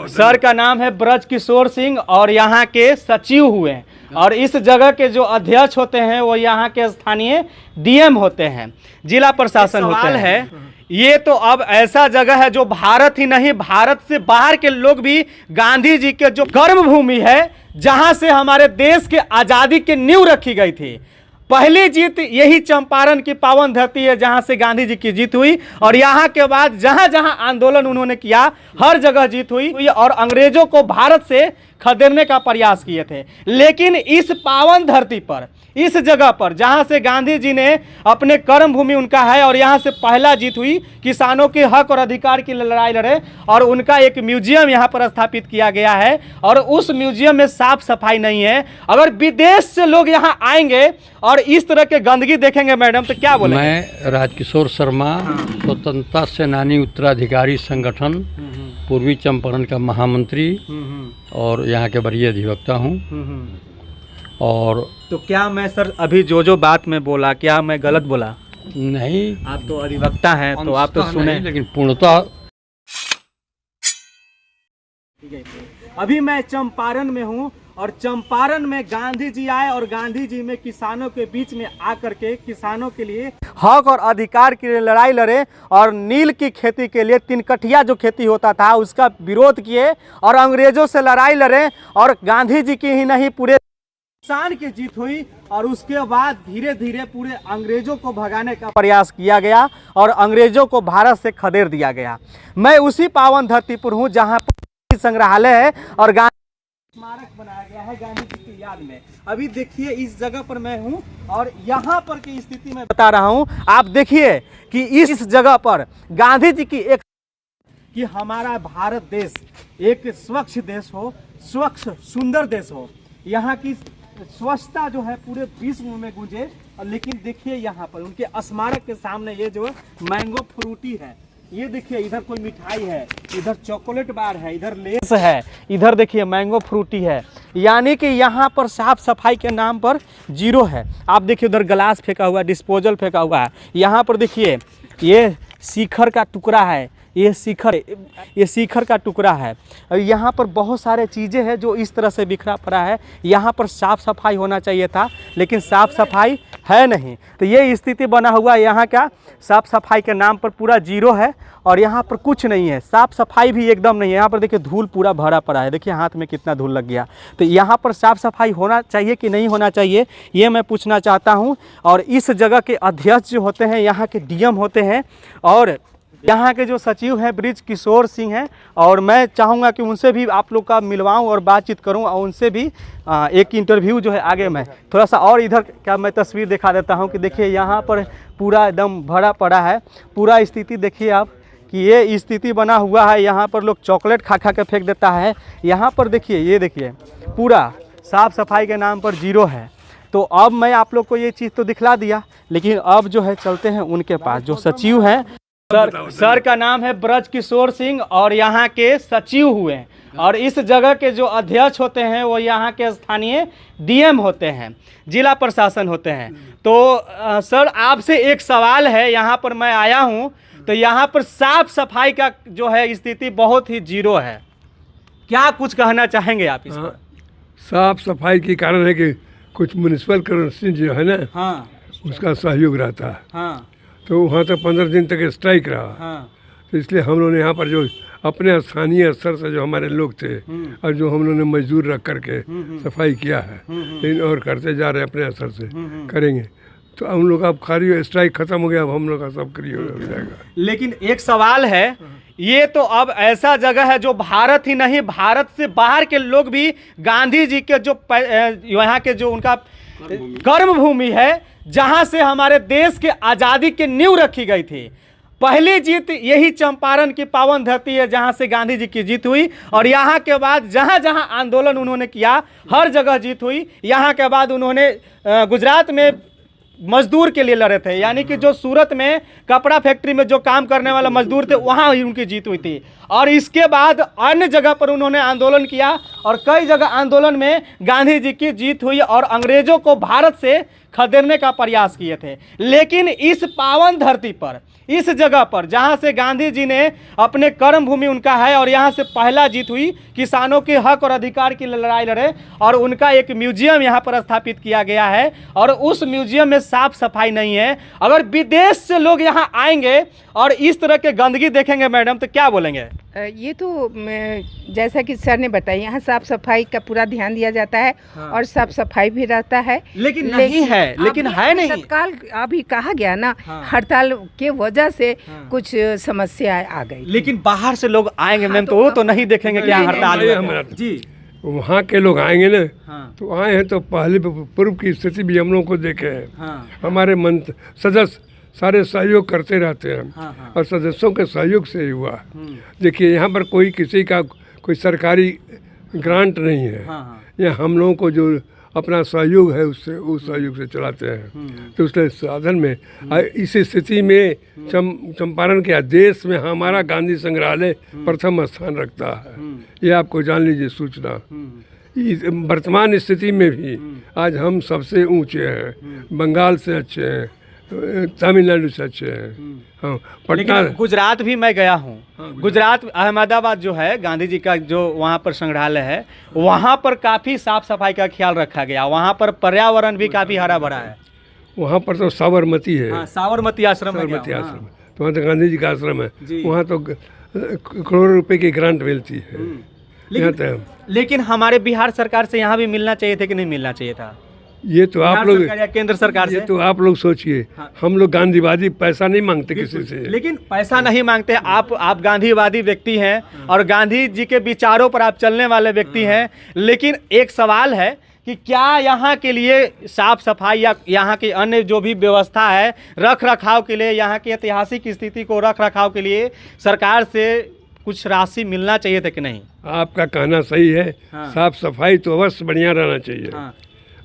Sir का नाम है ब्रज किशोर सिंह और यहाँ के सचिव हुए हैं और इस जगह के जो अध्यक्ष होते हैं वो यहाँ के स्थानीय डीएम होते हैं, जिला प्रशासन होते हैं। ये तो अब ऐसा जगह है जो भारत ही नहीं भारत से बाहर के लोग भी गांधी जी के जो कर्मभूमि है जहां से हमारे देश के आज़ादी की नींव रखी गई थी। पहली जीत यही चंपारण की पावन धरती है जहां से गांधी जी की जीत हुई और यहाँ के बाद जहां जहां आंदोलन उन्होंने किया हर जगह जीत हुई और अंग्रेजों को भारत से खदेड़ने का प्रयास किए थे। लेकिन इस पावन धरती पर इस जगह पर जहां से गांधी जी ने अपने कर्म भूमि उनका है और यहां से पहला जीत हुई, किसानों के हक और अधिकार की लड़ाई लड़े और उनका एक म्यूजियम यहां पर स्थापित किया गया है और उस म्यूजियम में साफ सफाई नहीं है। अगर विदेश से लोग यहां आएंगे और इस तरह के गंदगी देखेंगे मैडम तो क्या बोलेंगे? मैं राजकिशोर शर्मा, स्वतंत्रता सेनानी उत्तराधिकारी संगठन पूर्वी चंपारण का महामंत्री और यहाँ के वरीय अधिवक्ता हूँ। और तो क्या मैं सर अभी जो बात मैं बोला क्या मैं गलत बोला? नहीं, आप तो अधिवक्ता हैं तो आप तो सुने, लेकिन पूर्णतः अभी मैं चंपारण में हूँ और चंपारण में गांधी जी आए और गांधी जी में किसानों के बीच में आकर के किसानों के लिए हक और अधिकार के लिए लड़ाई लड़े और नील की खेती के लिए तिनकठिया जो खेती होता था उसका विरोध किए और अंग्रेजों से लड़ाई लड़े और गांधी जी की ही नहीं पूरे किसान की जीत हुई और उसके बाद धीरे धीरे पूरे अंग्रेजों को भगाने का प्रयास किया गया और अंग्रेजों को भारत से खदेड़ दिया गया। मैं उसी पावन धरती पर हूँ जहाँ पर संग्रहालय है और गांधी स्मारक बनाया गया है गांधी जी की याद में। अभी देखिए इस जगह पर मैं हूँ और यहाँ पर की स्थिति मैं बता रहा हूँ। आप देखिए कि इस जगह पर गांधी जी की एक कि हमारा भारत देश एक स्वच्छ देश हो, स्वच्छ सुंदर देश हो, यहाँ की स्वच्छता जो है पूरे विश्व में गूंजे। लेकिन देखिए यहाँ पर उनके स्मारक के सामने ये जो मैंगो फ्रूटी है, ये देखिए इधर कोई मिठाई है, इधर चॉकलेट बार है, इधर लेस है, इधर देखिए मैंगो फ्रूटी है। यानी कि यहाँ पर साफ सफाई के नाम पर जीरो है। आप देखिए उधर गिलास फेंका हुआ है, डिस्पोजल फेंका हुआ है। यहाँ पर देखिए ये शिखर का टुकड़ा है, ये शिखर का टुकड़ा है और यहाँ पर बहुत सारे चीज़ें हैं जो इस तरह से बिखरा पड़ा है। यहाँ पर साफ़ सफाई होना चाहिए था लेकिन साफ़ सफाई है नहीं। तो ये स्थिति बना हुआ है यहाँ का, साफ़ सफाई के नाम पर पूरा जीरो है और यहाँ पर कुछ नहीं है, साफ़ सफाई भी एकदम नहीं है। यहाँ पर देखिए धूल पूरा भरा पड़ा है, देखिए हाथ में कितना धूल लग गया। तो यहाँ पर साफ़ सफाई होना चाहिए कि नहीं होना चाहिए ये मैं पूछना चाहता हूँ। और इस जगह के अध्यक्ष जो होते हैं यहाँ के डीएम होते हैं और यहाँ के जो सचिव हैं ब्रज किशोर सिंह हैं और मैं चाहूँगा कि उनसे भी आप लोग का मिलवाऊँ और बातचीत करूँ और उनसे भी एक इंटरव्यू जो है आगे मैं थोड़ा सा और इधर क्या मैं तस्वीर दिखा देता हूँ कि देखिए यहाँ पर पूरा एकदम भरा पड़ा है। पूरा स्थिति देखिए आप कि ये स्थिति बना हुआ है। यहाँ पर लोग चॉकलेट खा खा के फेंक देता है। यहाँ पर देखिए ये देखिए पूरा साफ़ सफाई के नाम पर जीरो है। तो अब मैं आप लोग को ये चीज़ तो दिखला दिया लेकिन अब जो है चलते हैं उनके पास जो सचिव हैं। सर का नाम है ब्रज किशोर सिंह और यहाँ के सचिव हुए हैं और इस जगह के जो अध्यक्ष होते हैं वो यहाँ के स्थानीय डीएम होते हैं, जिला प्रशासन होते हैं। तो सर आपसे एक सवाल है, यहाँ पर मैं आया हूँ तो यहाँ पर साफ सफाई का जो है स्थिति बहुत ही जीरो है, क्या कुछ कहना चाहेंगे आप इस पर? साफ सफाई के कारण है कि कुछ म्यूनिसिपल कर्मचारी जो है ना, हाँ, उसका सहयोग रहता है। हाँ, तो वहाँ तो 15 दिन तक स्ट्राइक रहा। हाँ, तो इसलिए हम लोगों ने यहाँ पर जो अपने स्थानीय स्तर से जो हमारे लोग थे और जो हम लोगों ने मजदूर रख करके सफाई किया है, लेकिन और करते जा रहे हैं अपने स्तर से करेंगे। तो हम लोग अब खाली स्ट्राइक खत्म हो गया, अब हम लोग का सब क्लियर हो जाएगा। लेकिन एक सवाल है, ये तो अब ऐसा जगह है जो भारत ही नहीं भारत से बाहर के लोग भी गांधी जी के जो यहाँ के जो उनका कर्म भूमि है जहां से हमारे देश के आज़ादी की नींव रखी गई थी। पहली जीत यही चंपारण की पावन धरती है जहां से गांधी जी की जीत हुई और यहाँ के बाद जहां जहां आंदोलन उन्होंने किया हर जगह जीत हुई। यहाँ के बाद उन्होंने गुजरात में मजदूर के लिए लड़े थे, यानी कि जो सूरत में कपड़ा फैक्ट्री में जो काम करने वाला मजदूर थे वहाँ उनकी जीत हुई थी। और इसके बाद अन्य जगह पर उन्होंने आंदोलन किया और कई जगह आंदोलन में गांधी जी की जीत हुई और अंग्रेजों को भारत से खदेड़ने का प्रयास किए थे। लेकिन इस पावन धरती पर इस जगह पर जहां से गांधी जी ने अपने कर्म भूमि उनका है और यहां से पहला जीत हुई, किसानों के हक और अधिकार की लड़ाई लड़े और उनका एक म्यूजियम यहां पर स्थापित किया गया है और उस म्यूजियम में साफ सफाई नहीं है। अगर विदेश से लोग यहां आएंगे और इस तरह के गंदगी देखेंगे मैडम तो क्या बोलेंगे? ये तो जैसा कि सर ने बताया, यहाँ साफ सफाई का पूरा ध्यान दिया जाता है और साफ सफाई भी रहता है, लेकिन नहीं है, लेकिन है नहीं। तत्काल अभी कहा गया ना, हड़ताल के वजह से कुछ समस्या आ गई, लेकिन बाहर से लोग आएंगे मैम तो वो तो नहीं देखेंगे कि यहाँ हड़ताल है। जी, वहाँ के लोग आएंगे ना, तो आए हैं तो पहले पूर्व की स्थिति भी हम लोगों को देखे हैं। हमारे मंत्री सदस्य सारे सहयोग करते रहते हैं और सदस्यों के सहयोग से ही हुआ। देखिए यहाँ पर कोई किसी का कोई सरकारी ग्रांट नहीं है, यहाँ हम लोगों को जो अपना सहयोग है उससे उस सहयोग से चलाते हैं। तो उसके साधन में इस स्थिति में चंपारण के देश में हमारा गांधी संग्रहालय प्रथम स्थान रखता है। ये आपको जान लीजिए सूचना। वर्तमान स्थिति में भी आज हम सबसे ऊंचे हैं, बंगाल से अच्छे हैं, तमिलनाडु से अच्छे हैं। हाँ, पटना, गुजरात भी मैं गया हूँ। गुजरात अहमदाबाद जो है गांधी जी का जो वहाँ पर संग्रहालय है, वहाँ पर काफ़ी साफ सफाई का ख्याल रखा गया। वहाँ पर पर्यावरण भी काफ़ी हरा भरा है। वहाँ पर तो साबरमती है। हाँ, साबरमती आश्रम है। आश्रम तो वहाँ तो गांधी जी का आश्रम है। वहाँ तो करोड़ों रुपए की ग्रांट मिलती है। लेकिन हमारे बिहार सरकार से यहाँ भी मिलना चाहिए था कि नहीं मिलना चाहिए था? ये तो आप लोग, केंद्र सरकार से, ये तो आप लोग सोचिए। हम लोग गांधीवादी पैसा नहीं मांगते किसी से, लेकिन पैसा नहीं मांगते। आप गांधीवादी व्यक्ति हैं और गांधी जी के विचारों पर आप चलने वाले व्यक्ति हैं। लेकिन एक सवाल है कि क्या यहाँ के लिए साफ सफाई या यहाँ की अन्य जो भी व्यवस्था है रख रखाव के लिए, यहाँ की ऐतिहासिक स्थिति को रख रखाव के लिए सरकार से कुछ राशि मिलना चाहिए था कि नहीं? आपका कहना सही है। साफ सफाई तो अवश्य बढ़िया रहना चाहिए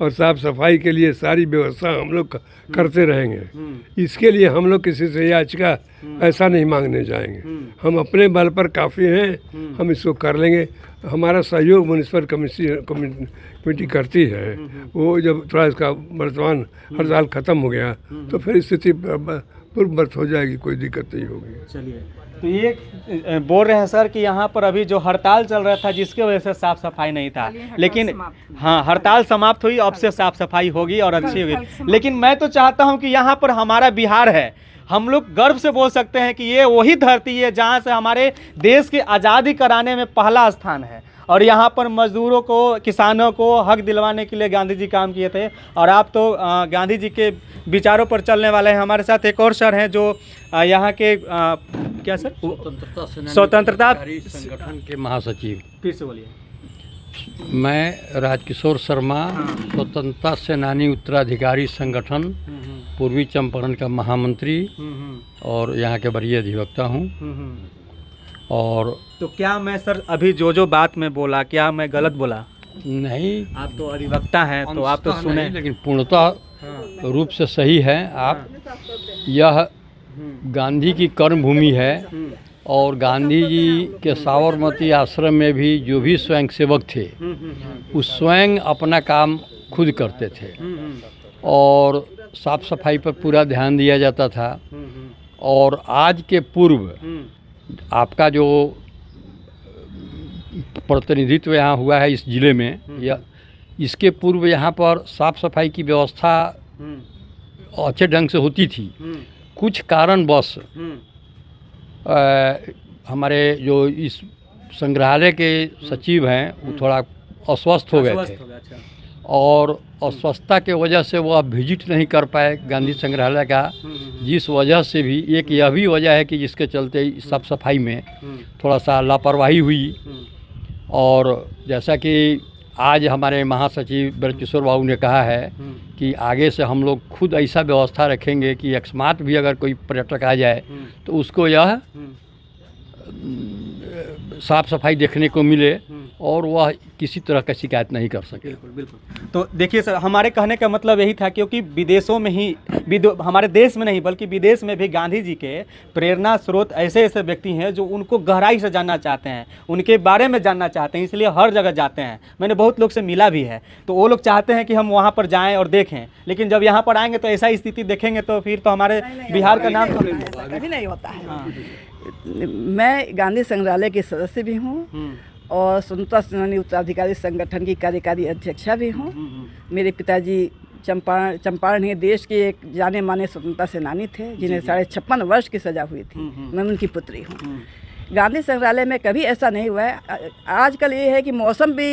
और साफ सफाई के लिए सारी व्यवस्था हम लोग करते रहेंगे। इसके लिए हम लोग किसी से याचिका पैसा नहीं मांगने जाएंगे। हम अपने बल पर काफ़ी हैं, हम इसको कर लेंगे। हमारा सहयोग म्युनिसिपल कमेटी करती है। वो जब थोड़ा इसका वर्तमान हड़ताल ख़त्म हो गया तो फिर स्थिति पूर्ववत हो जाएगी, कोई दिक्कत नहीं होगी। चलिए, तो ये बोल रहे हैं सर कि यहाँ पर अभी जो हड़ताल चल रहा था जिसके वजह से साफ सफाई नहीं था, लेकिन हाँ हड़ताल समाप्त हुई, अब से साफ सफाई होगी और अच्छी होगी। लेकिन मैं तो चाहता हूँ कि यहाँ पर हमारा बिहार है, हम लोग गर्व से बोल सकते हैं कि ये वही धरती है जहाँ से हमारे देश की आज़ादी कराने में पहला स्थान है और यहाँ पर मजदूरों को, किसानों को हक दिलवाने के लिए गांधी जी काम किए थे। और आप तो गांधी जी के विचारों पर चलने वाले हैं। हमारे साथ एक और सर हैं जो यहाँ के क्या सर, स्वतंत्रता संगठन के महासचिव। फिर से बोलिए। मैं राजकिशोर शर्मा, स्वतंत्रता सेनानी उत्तराधिकारी संगठन पूर्वी चंपारण का महामंत्री और यहाँ के वरीय अधिवक्ता हूँ। और तो क्या मैं सर अभी जो बात मैं बोला, क्या मैं गलत बोला? नहीं, आप तो अधिवक्ता हैं तो आप तो सुने, लेकिन पूर्णतः रूप से सही है। आप यह गांधी की कर्म भूमि है और गांधी जी के साबरमती आश्रम में भी जो भी स्वयंसेवक थे वो स्वयं अपना काम खुद करते थे और साफ सफाई पर पूरा ध्यान दिया जाता था। और आज के पूर्व आपका जो प्रतिनिधित्व यहाँ हुआ है इस ज़िले में, या इसके पूर्व यहाँ पर साफ सफाई की व्यवस्था अच्छे ढंग से होती थी। कुछ कारणवश हमारे जो इस संग्रहालय के सचिव हैं वो थोड़ा अस्वस्थ हो गए थे और अस्वस्थता के वजह से वो अब विजिट नहीं कर पाए गांधी संग्रहालय का, जिस वजह से भी एक यह भी वजह है कि जिसके चलते साफ सफाई में थोड़ा सा लापरवाही हुई। और जैसा कि आज हमारे महासचिव ब्रजकिशोर बाबू ने कहा है कि आगे से हम लोग खुद ऐसा व्यवस्था रखेंगे कि अकस्मात भी अगर कोई पर्यटक आ जाए तो उसको यह साफ सफाई देखने को मिले और वह किसी तरह का शिकायत नहीं कर सके। बिल्कुल बिल्कुल। तो देखिए सर, हमारे कहने का मतलब यही था, क्योंकि विदेशों में ही हमारे देश में नहीं बल्कि विदेश में भी गांधी जी के प्रेरणा स्रोत ऐसे ऐसे व्यक्ति हैं जो उनको गहराई से जानना चाहते हैं, उनके बारे में जानना चाहते हैं, इसलिए हर जगह जाते हैं। मैंने बहुत लोग से मिला भी है, तो वो लोग चाहते हैं कि हम वहाँ पर जाएँ और देखें, लेकिन जब यहाँ पर आएंगे तो ऐसा स्थिति देखेंगे तो फिर तो हमारे बिहार का नाम कभी नहीं होता है। मैं गांधी संग्रहालय की सदस्य भी हूँ और स्वतंत्रता सेनानी उत्तराधिकारी संगठन की कार्यकारी अध्यक्षा भी हूँ। मेरे पिताजी चंपारण ही देश के एक जाने माने स्वतंत्रता सेनानी थे, जिन्हें 56.5 वर्ष की सज़ा हुई थी। मैं उनकी पुत्री हूँ। गांधी संग्रहालय में कभी ऐसा नहीं हुआ है। आजकल ये है कि मौसम भी,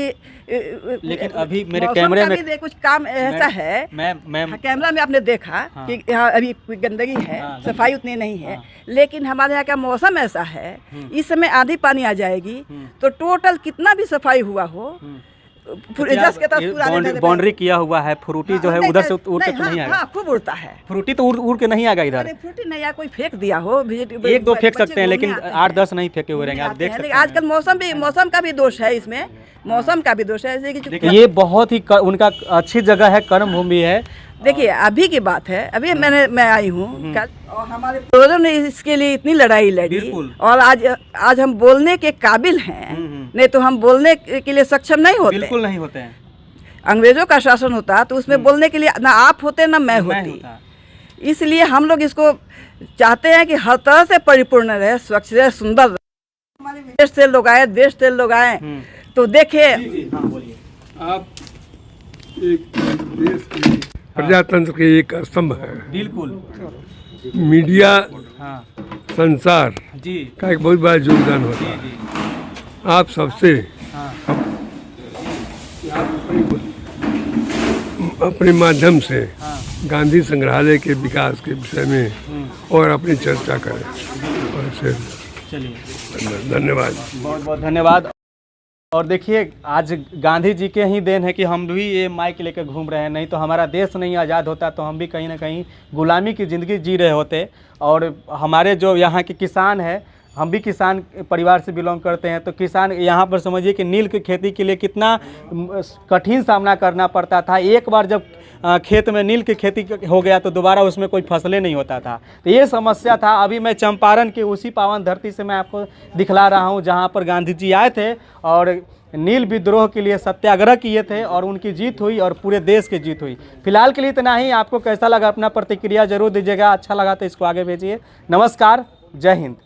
लेकिन अभी मेरे मौसम कैमरे का में भी कुछ काम ऐसा है। मैं कैमरा में आपने देखा कि यहाँ अभी गंदगी है, सफाई उतनी नहीं है, लेकिन हमारे यहाँ का मौसम ऐसा है, इस समय आंधी पानी आ जाएगी तो टोटल कितना भी सफाई हुआ हो, बाउंड्री किया हुआ है, फ्रूटी जो है उधर से उड़ के तो नहीं आएगा। खूब उड़ता है फ्रूटी तो उड़ के नहीं आएगा इधर। फ्रूटी नहीं, कोई फेंक दिया हो, एक दो फेंक सकते हैं, लेकिन 8-10 नहीं फेंके हुए रहेंगे, आप देख सकते हैं। आजकल मौसम का भी दोष है, इसमें मौसम का भी दोष है। जैसे कि ये बहुत ही उनका अच्छी जगह है, कर्म भूमि है। देखिए अभी की बात है, अभी मैं आई हूँ कल, और हमारे पूर्वजों ने इसके लिए इतनी लड़ाई लड़ी, और आज हम बोलने के काबिल हैं, नहीं तो हम बोलने के लिए सक्षम नहीं होते। बिल्कुल नहीं होते हैं। अंग्रेजों का शासन होता तो उसमें बोलने के लिए ना आप होते ना मैं होती। इसलिए हम लोग इसको चाहते हैं कि हर तरह से परिपूर्ण रहे, स्वच्छ रहे, सुंदर रहे। हमारे देश से लोग आए, देश से लोग आए, तो देखिए आप एक देश की प्रजातंत्र के एक स्तंभ है। बिल्कुल। मीडिया संसार जी का एक बहुत बड़ा योगदान होता है। आप सबसे अपने माध्यम से गांधी संग्रहालय के विकास के विषय में और अपनी चर्चा करें। और चलिए, धन्यवाद, बहुत बहुत धन्यवाद। और देखिए, आज गांधी जी के ही देन है कि हम भी ये माइक लेकर घूम रहे हैं, नहीं तो हमारा देश नहीं आज़ाद होता तो हम भी कहीं ना कहीं गुलामी की ज़िंदगी जी रहे होते। और हमारे जो यहाँ के किसान हैं, हम भी किसान परिवार से बिलोंग करते हैं, तो किसान यहाँ पर समझिए कि नील की खेती के लिए कितना कठिन सामना करना पड़ता था। एक बार जब खेत में नील की खेती हो गया तो दोबारा उसमें कोई फसलें नहीं होता था, तो ये समस्या था। अभी मैं चंपारण की उसी पावन धरती से मैं आपको दिखला रहा हूँ, जहाँ पर गांधी जी आए थे और नील विद्रोह के लिए सत्याग्रह किए थे और उनकी जीत हुई और पूरे देश की जीत हुई। फिलहाल के लिए इतना ही। आपको कैसा लगा अपना प्रतिक्रिया जरूर दीजिएगा, अच्छा लगा तो इसको आगे भेजिए। नमस्कार, जय हिंद।